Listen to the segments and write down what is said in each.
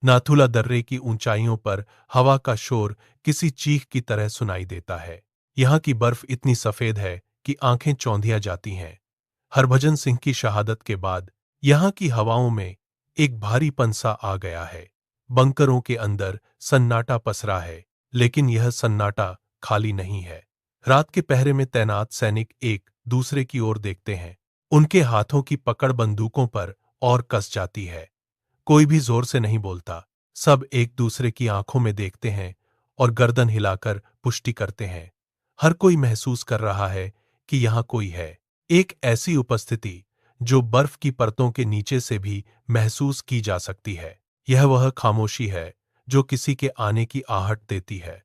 नाथुला दर्रे की ऊंचाइयों पर हवा का शोर किसी चीख की तरह सुनाई देता है। यहाँ की बर्फ इतनी सफेद है कि आंखें चौंधिया जाती हैं। हरभजन सिंह की शहादत के बाद यहाँ की हवाओं में एक भारीपन सा आ गया है। बंकरों के अंदर सन्नाटा पसरा है, लेकिन यह सन्नाटा खाली नहीं है। रात के पहरे में तैनात सैनिक एक दूसरे की ओर देखते हैं। उनके हाथों की पकड़ बंदूकों पर और कस जाती है। कोई भी जोर से नहीं बोलता। सब एक दूसरे की आंखों में देखते हैं और गर्दन हिलाकर पुष्टि करते हैं। हर कोई महसूस कर रहा है कि यहाँ कोई है। एक ऐसी उपस्थिति जो बर्फ की परतों के नीचे से भी महसूस की जा सकती है। यह वह खामोशी है जो किसी के आने की आहट देती है।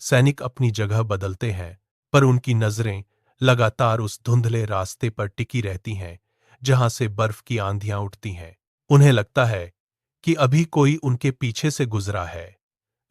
सैनिक अपनी जगह बदलते हैं, पर उनकी नजरें लगातार उस धुंधले रास्ते पर टिकी रहती हैं जहां से बर्फ की आंधियां उठती हैं। उन्हें लगता है कि अभी कोई उनके पीछे से गुजरा है।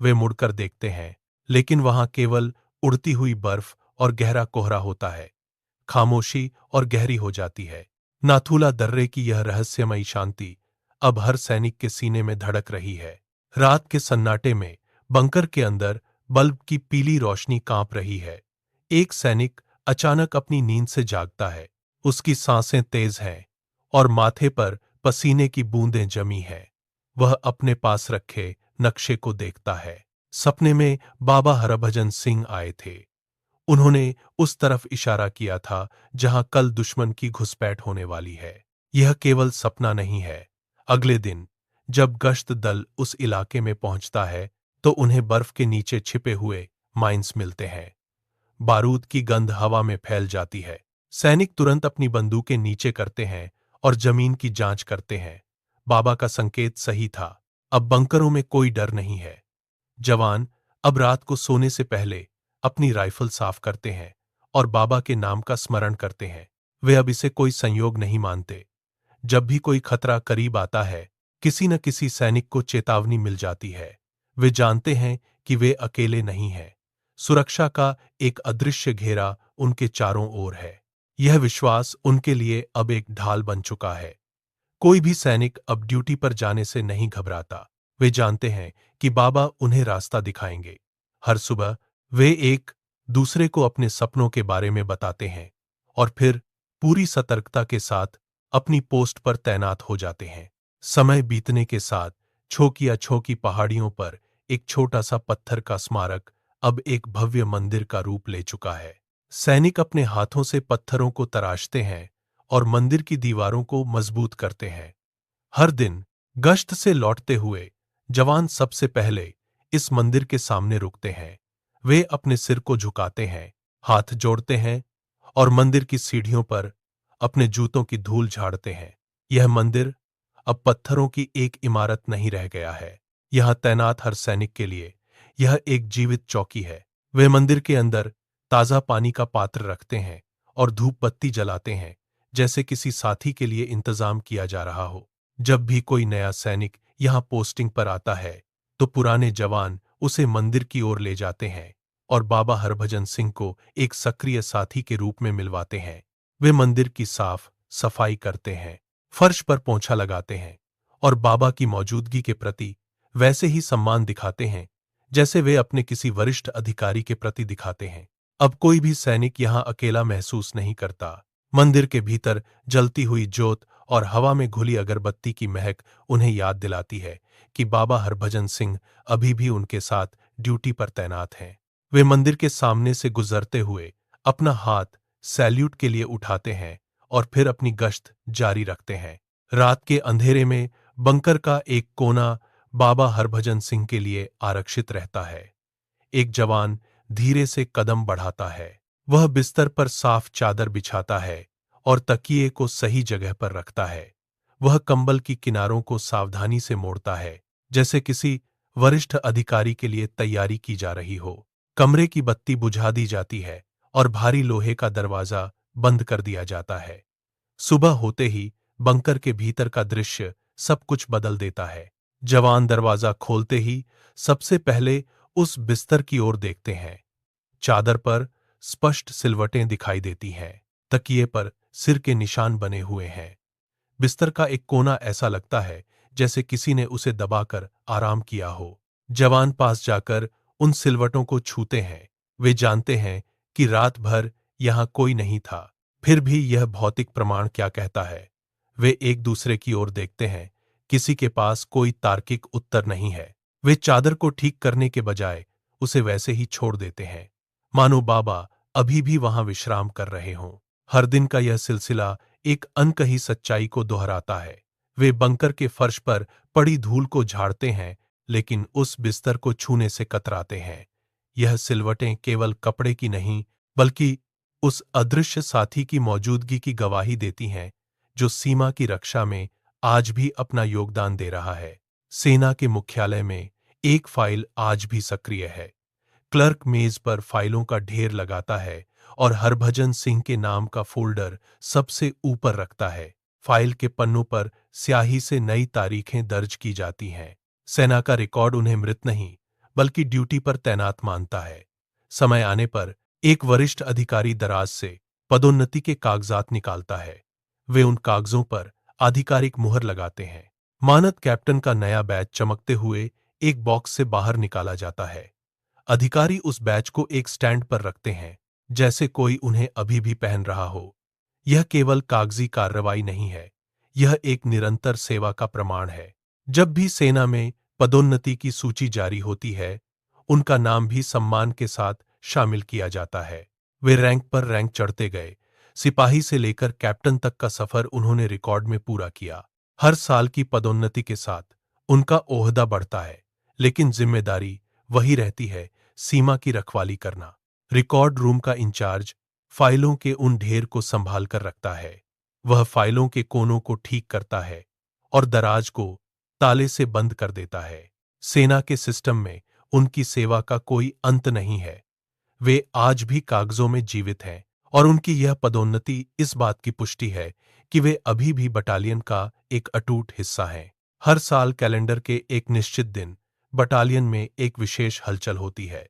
वे मुड़कर देखते हैं, लेकिन वहां केवल उड़ती हुई बर्फ और गहरा कोहरा होता है। खामोशी और गहरी हो जाती है। नाथुला दर्रे की यह रहस्यमयी शांति अब हर सैनिक के सीने में धड़क रही है। रात के सन्नाटे में बंकर के अंदर बल्ब की पीली रोशनी कांप रही है। एक सैनिक अचानक अपनी नींद से जागता है। उसकी सांसें तेज हैं और माथे पर पसीने की बूंदें जमी हैं। वह अपने पास रखे नक्शे को देखता है। सपने में बाबा हरभजन सिंह आए थे। उन्होंने उस तरफ इशारा किया था जहां कल दुश्मन की घुसपैठ होने वाली है। यह केवल सपना नहीं है। अगले दिन जब गश्त दल उस इलाके में पहुंचता है तो उन्हें बर्फ के नीचे छिपे हुए माइंस मिलते हैं। बारूद की गंध हवा में फैल जाती है। सैनिक तुरंत अपनी बंदूकें नीचे करते हैं और जमीन की जांच करते हैं। बाबा का संकेत सही था। अब बंकरों में कोई डर नहीं है। जवान अब रात को सोने से पहले अपनी राइफल साफ करते हैं और बाबा के नाम का स्मरण करते हैं। वे अब इसे कोई संयोग नहीं मानते। जब भी कोई खतरा करीब आता है, किसी न किसी सैनिक को चेतावनी मिल जाती है। वे जानते हैं कि वे अकेले नहीं हैं। सुरक्षा का एक अदृश्य घेरा उनके चारों ओर है। यह विश्वास उनके लिए अब एक ढाल बन चुका है। कोई भी सैनिक अब ड्यूटी पर जाने से नहीं घबराता। वे जानते हैं कि बाबा उन्हें रास्ता दिखाएंगे। हर सुबह वे एक दूसरे को अपने सपनों के बारे में बताते हैं और फिर पूरी सतर्कता के साथ अपनी पोस्ट पर तैनात हो जाते हैं। समय बीतने के साथ छोकिया छोकी पहाड़ियों पर एक छोटा सा पत्थर का स्मारक अब एक भव्य मंदिर का रूप ले चुका है। सैनिक अपने हाथों से पत्थरों को तराशते हैं और मंदिर की दीवारों को मजबूत करते हैं। हर दिन गश्त से लौटते हुए जवान सबसे पहले इस मंदिर के सामने रुकते हैं। वे अपने सिर को झुकाते हैं, हाथ जोड़ते हैं और मंदिर की सीढ़ियों पर अपने जूतों की धूल झाड़ते हैं। यह मंदिर अब पत्थरों की एक इमारत नहीं रह गया है। यहां तैनात हर सैनिक के लिए यह एक जीवित चौकी है। वे मंदिर के अंदर ताजा पानी का पात्र रखते हैं और धूप बत्ती जलाते हैं, जैसे किसी साथी के लिए इंतजाम किया जा रहा हो। जब भी कोई नया सैनिक यहां पोस्टिंग पर आता है, तो पुराने जवान उसे मंदिर की ओर ले जाते हैं और बाबा हरभजन सिंह को एक सक्रिय साथी के रूप में मिलवाते हैं। वे मंदिर की साफ सफाई करते हैं, फर्श पर पोंछा लगाते हैं और बाबा की मौजूदगी के प्रति वैसे ही सम्मान दिखाते हैं जैसे वे अपने किसी वरिष्ठ अधिकारी के प्रति दिखाते हैं। अब कोई भी सैनिक यहां अकेला महसूस नहीं करता। मंदिर के भीतर जलती हुई जोत और हवा में घुली अगरबत्ती की महक उन्हें याद दिलाती है कि बाबा हरभजन सिंह अभी भी उनके साथ ड्यूटी पर तैनात हैं। वे मंदिर के सामने से गुजरते हुए अपना हाथ सैल्यूट के लिए उठाते हैं और फिर अपनी गश्त जारी रखते हैं। रात के अंधेरे में बंकर का एक कोना बाबा हरभजन सिंह के लिए आरक्षित रहता है। एक जवान धीरे से कदम बढ़ाता है। वह बिस्तर पर साफ चादर बिछाता है और तकिए को सही जगह पर रखता है। वह कंबल की किनारों को सावधानी से मोड़ता है, जैसे किसी वरिष्ठ अधिकारी के लिए तैयारी की जा रही हो। कमरे की बत्ती बुझा दी जाती है और भारी लोहे का दरवाजा बंद कर दिया जाता है। सुबह होते ही बंकर के भीतर का दृश्य सब कुछ बदल देता है। जवान दरवाजा खोलते ही सबसे पहले उस बिस्तर की ओर देखते हैं। चादर पर स्पष्ट सिलवटें दिखाई देती हैं। तकिए पर सिर के निशान बने हुए हैं। बिस्तर का एक कोना ऐसा लगता है जैसे किसी ने उसे दबाकर आराम किया हो। जवान पास जाकर उन सिलवटों को छूते हैं। वे जानते हैं कि रात भर यहां कोई नहीं था। फिर भी यह भौतिक प्रमाण क्या कहता है? वे एक दूसरे की ओर देखते हैं। किसी के पास कोई तार्किक उत्तर नहीं है। वे चादर को ठीक करने के बजाय उसे वैसे ही छोड़ देते हैं, मानो बाबा अभी भी वहां विश्राम कर रहे हों। हर दिन का यह सिलसिला एक अनकही सच्चाई को दोहराता है। वे बंकर के फर्श पर पड़ी धूल को झाड़ते हैं, लेकिन उस बिस्तर को छूने से कतराते हैं। यह सिलवटें केवल कपड़े की नहीं, बल्कि उस अदृश्य साथी की मौजूदगी की गवाही देती हैं, जो सीमा की रक्षा में आज भी अपना योगदान दे रहा है। सेना के मुख्यालय में एक फाइल आज भी सक्रिय है। क्लर्क मेज पर फाइलों का ढेर लगाता है और हरभजन सिंह के नाम का फोल्डर सबसे ऊपर रखता है। फाइल के पन्नों पर स्याही से नई तारीखें दर्ज की जाती हैं। सेना का रिकॉर्ड उन्हें मृत नहीं, बल्कि ड्यूटी पर तैनात मानता है। समय आने पर एक वरिष्ठ अधिकारी दराज से पदोन्नति के कागजात निकालता है। वे उन कागजों पर आधिकारिक मुहर लगाते हैं। मानद कैप्टन का नया बैज चमकते हुए एक बॉक्स से बाहर निकाला जाता है। अधिकारी उस बैच को एक स्टैंड पर रखते हैं, जैसे कोई उन्हें अभी भी पहन रहा हो। यह केवल कागजी कार्रवाई नहीं है, यह एक निरंतर सेवा का प्रमाण है। जब भी सेना में पदोन्नति की सूची जारी होती है, उनका नाम भी सम्मान के साथ शामिल किया जाता है। वे रैंक पर रैंक चढ़ते गए। सिपाही से लेकर कैप्टन तक का सफर उन्होंने रिकॉर्ड में पूरा किया। हर साल की पदोन्नति के साथ उनका ओहदा बढ़ता है, लेकिन जिम्मेदारी वही रहती है, सीमा की रखवाली करना। रिकॉर्ड रूम का इंचार्ज फाइलों के उन ढेर को संभाल कर रखता है। वह फाइलों के कोनों को ठीक करता है और दराज को ताले से बंद कर देता है। सेना के सिस्टम में उनकी सेवा का कोई अंत नहीं है। वे आज भी कागजों में जीवित हैं और उनकी यह पदोन्नति इस बात की पुष्टि है कि वे अभी भी बटालियन का एक अटूट हिस्सा हैं। हर साल कैलेंडर के एक निश्चित दिन बटालियन में एक विशेष हलचल होती है।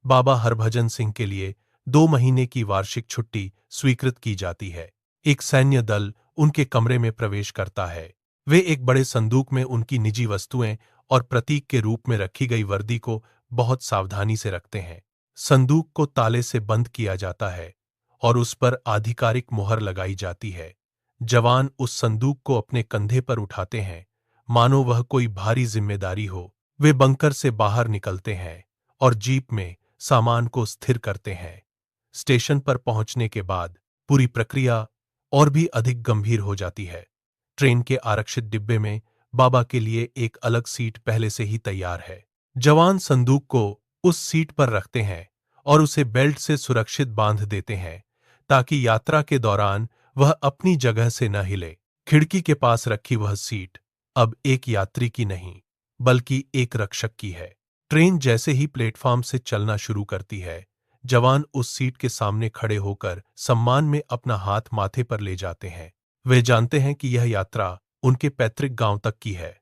बाबा हरभजन सिंह के लिए 2 महीने की वार्षिक छुट्टी स्वीकृत की जाती है। एक सैन्य दल उनके कमरे में प्रवेश करता है। वे एक बड़े संदूक में उनकी निजी वस्तुएं और प्रतीक के रूप में रखी गई वर्दी को बहुत सावधानी से रखते हैं। संदूक को ताले से बंद किया जाता है और उस पर आधिकारिक मुहर लगाई जाती है। जवान उस संदूक को अपने कंधे पर उठाते हैं, मानो वह कोई भारी जिम्मेदारी हो। वे बंकर से बाहर निकलते हैं और जीप में सामान को स्थिर करते हैं। स्टेशन पर पहुंचने के बाद पूरी प्रक्रिया और भी अधिक गंभीर हो जाती है। ट्रेन के आरक्षित डिब्बे में बाबा के लिए एक अलग सीट पहले से ही तैयार है। जवान संदूक को उस सीट पर रखते हैं और उसे बेल्ट से सुरक्षित बांध देते हैं, ताकि यात्रा के दौरान वह अपनी जगह से न हिले। खिड़की के पास रखी वह सीट अब एक यात्री की नहीं, बल्कि एक रक्षक की है। ट्रेन जैसे ही प्लेटफॉर्म से चलना शुरू करती है, जवान उस सीट के सामने खड़े होकर सम्मान में अपना हाथ माथे पर ले जाते हैं। वे जानते हैं कि यह यात्रा उनके पैतृक गांव तक की है।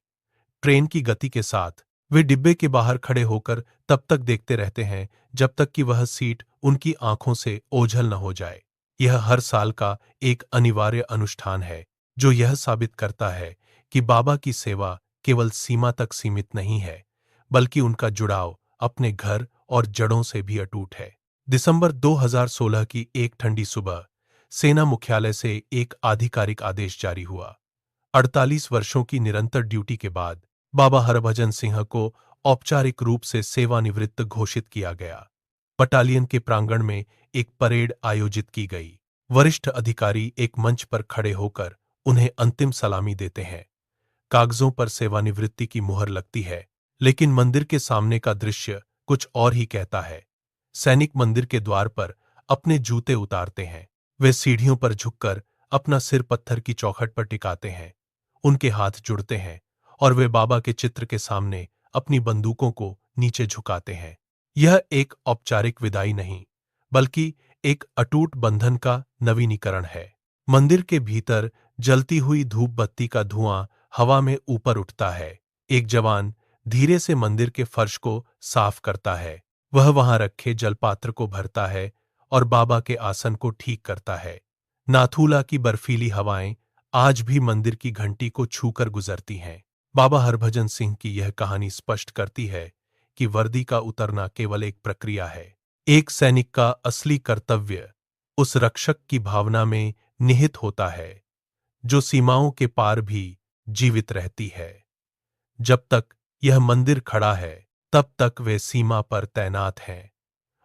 ट्रेन की गति के साथ वे डिब्बे के बाहर खड़े होकर तब तक देखते रहते हैं जब तक कि वह सीट उनकी आंखों से ओझल न हो जाए। यह हर साल का एक अनिवार्य अनुष्ठान है, जो यह साबित करता है कि बाबा की सेवा केवल सीमा तक सीमित नहीं है, बल्कि उनका जुड़ाव अपने घर और जड़ों से भी अटूट है। दिसंबर 2016 की एक ठंडी सुबह सेना मुख्यालय से एक आधिकारिक आदेश जारी हुआ। 48 वर्षों की निरंतर ड्यूटी के बाद बाबा हरभजन सिंह को औपचारिक रूप से सेवानिवृत्त घोषित किया गया। बटालियन के प्रांगण में एक परेड आयोजित की गई। वरिष्ठ अधिकारी एक मंच पर खड़े होकर उन्हें अंतिम सलामी देते हैं। कागजों पर सेवानिवृत्ति की मुहर लगती है, लेकिन मंदिर के सामने का दृश्य कुछ और ही कहता है। सैनिक मंदिर के द्वार पर अपने जूते उतारते हैं। वे सीढ़ियों पर झुककर अपना सिर पत्थर की चौखट पर टिकाते हैं। उनके हाथ जुड़ते हैं और वे बाबा के चित्र के सामने अपनी बंदूकों को नीचे झुकाते हैं। यह एक औपचारिक विदाई नहीं, बल्कि एक अटूट बंधन का नवीनीकरण है। मंदिर के भीतर जलती हुई धूप बत्ती का धुआं हवा में ऊपर उठता है। एक जवान धीरे से मंदिर के फर्श को साफ करता है। वह वहां रखे जलपात्र को भरता है और बाबा के आसन को ठीक करता है। नाथूला की बर्फीली हवाएं आज भी मंदिर की घंटी को छूकर गुजरती हैं। बाबा हरभजन सिंह की यह कहानी स्पष्ट करती है कि वर्दी का उतरना केवल एक प्रक्रिया है। एक सैनिक का असली कर्तव्य उस रक्षक की भावना में निहित होता है जो सीमाओं के पार भी जीवित रहती है। जब तक यह मंदिर खड़ा है, तब तक वे सीमा पर तैनात हैं।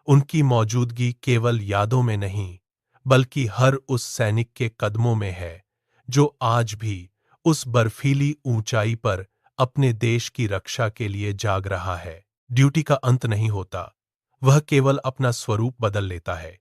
उनकी मौजूदगी केवल यादों में नहीं, बल्कि हर उस सैनिक के कदमों में है, जो आज भी उस बर्फीली ऊंचाई पर अपने देश की रक्षा के लिए जाग रहा है। ड्यूटी का अंत नहीं होता, वह केवल अपना स्वरूप बदल लेता है।